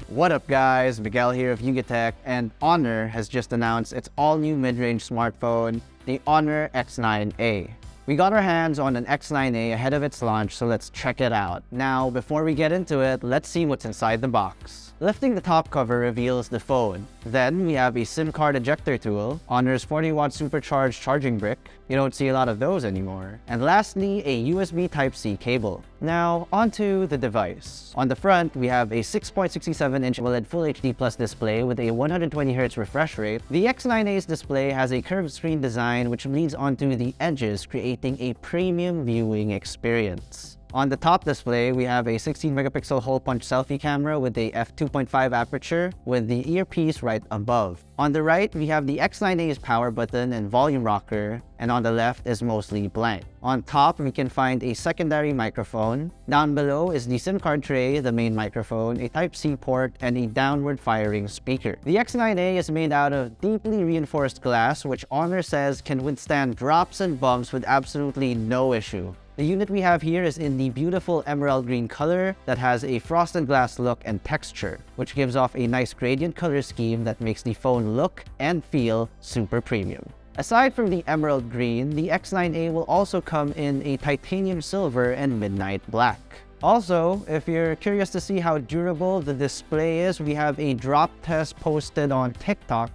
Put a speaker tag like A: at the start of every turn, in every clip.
A: What up guys, Miguel here of Tech, and HONOR has just announced its all-new mid-range smartphone, the HONOR X9a. We got our hands on an X9a ahead of its launch, so let's check it out. Now, before we get into it, let's see what's inside the box. Lifting the top cover reveals the phone. Then we have a SIM card ejector tool, HONOR's 40-watt supercharged charging brick. You don't see a lot of those anymore. And lastly, a USB Type-C cable. Now, onto the device. On the front, we have a 6.67-inch AMOLED Full HD Plus display with a 120Hz refresh rate. The X9a's display has a curved screen design which bleeds onto the edges, creating a premium viewing experience. On the top display, we have a 16-megapixel hole-punch selfie camera with a f2.5 aperture with the earpiece right above. On the right, we have the X9a's power button and volume rocker, and on the left is mostly blank. On top, we can find a secondary microphone. Down below is the SIM card tray, the main microphone, a Type-C port, and a downward-firing speaker. The X9a is made out of deeply reinforced glass, which HONOR says can withstand drops and bumps with absolutely no issue. The unit we have here is in the beautiful emerald green color that has a frosted glass look and texture, which gives off a nice gradient color scheme that makes the phone look and feel super premium. Aside from the emerald green, the X9a will also come in a titanium silver and midnight black. Also, if you're curious to see how durable the display is, we have a drop test posted on TikTok,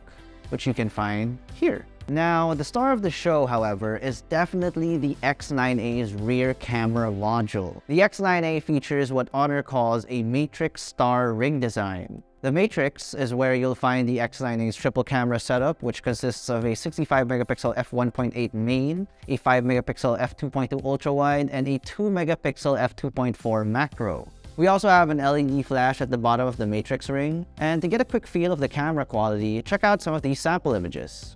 A: which you can find here. Now, the star of the show, however, is definitely the X9a's rear camera module. The X9a features what HONOR calls a matrix star ring design. The matrix is where you'll find the X9a's triple camera setup, which consists of a 65-megapixel f1.8 main, a 5-megapixel f2.2 ultra-wide, and a 2-megapixel f2.4 macro. We also have an LED flash at the bottom of the matrix ring, and to get a quick feel of the camera quality, check out some of these sample images.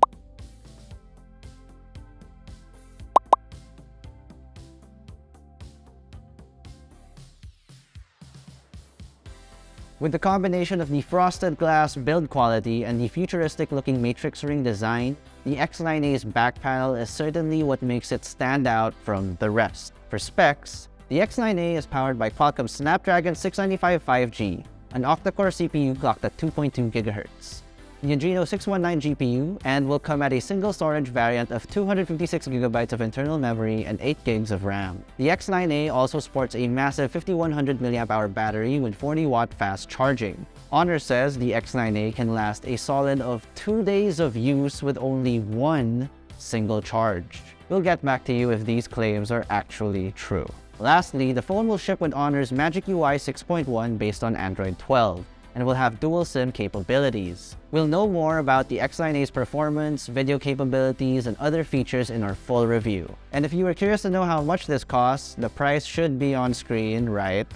A: With the combination of the frosted glass build quality and the futuristic-looking matrix ring design, the X9a's back panel is certainly what makes it stand out from the rest. For specs, the X9a is powered by Qualcomm's Snapdragon 695 5G, an octa-core CPU clocked at 2.2 GHz. The Adreno 619 GPU, and will come at a single storage variant of 256GB of internal memory and 8GB of RAM. The X9a also sports a massive 5100 mAh battery with 40-watt fast charging. HONOR says the X9a can last a solid of 2 days of use with only one single charge. We'll get back to you if these claims are actually true. Lastly, the phone will ship with HONOR's Magic UI 6.1 based on Android 12. And will have dual SIM capabilities. We'll know more about the X9a's performance, video capabilities, and other features in our full review. And if you were curious to know how much this costs, the price should be on screen right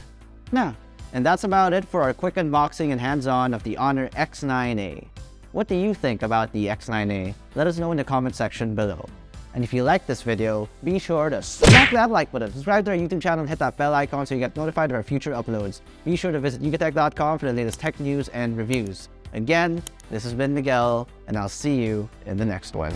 A: now. And that's about it for our quick unboxing and hands-on of the HONOR X9a. What do you think about the X9a? Let us know in the comment section below. And if you like this video, be sure to smack that like button, subscribe to our YouTube channel, and hit that bell icon so you get notified of our future uploads. Be sure to visit unitech.com for the latest tech news and reviews. Again, this has been Miguel, and I'll see you in the next one.